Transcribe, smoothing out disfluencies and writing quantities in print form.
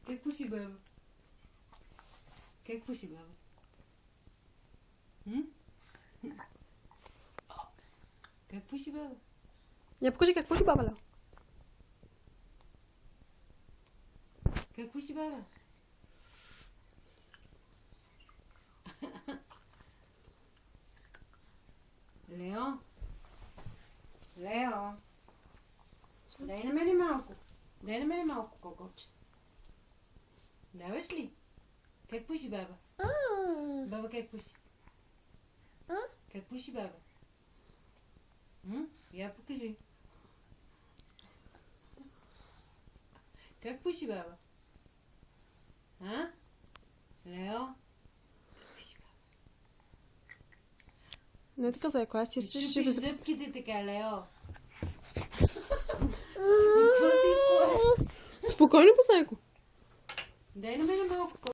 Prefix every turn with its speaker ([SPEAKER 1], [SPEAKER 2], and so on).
[SPEAKER 1] Как пуши, баба? Как пуши, баба? Как пуши, баба?
[SPEAKER 2] Я покажи как пуши баба, Лео.
[SPEAKER 1] Как пуши, баба? Лео? Лео? Дай на мене малко. Дай на мене малко, кокоче. Даваш ли? Как пуши, баба? Баба как пуши? Как пуши, баба? Я покажи. Как пуши, баба? А? Лео?
[SPEAKER 2] Не така, зайко, аз ти
[SPEAKER 1] Чупиш
[SPEAKER 2] ще
[SPEAKER 1] зъбките така, Лео. Какво си изплаши?
[SPEAKER 2] Спокойно, зайко.
[SPEAKER 1] Дай на мене малко.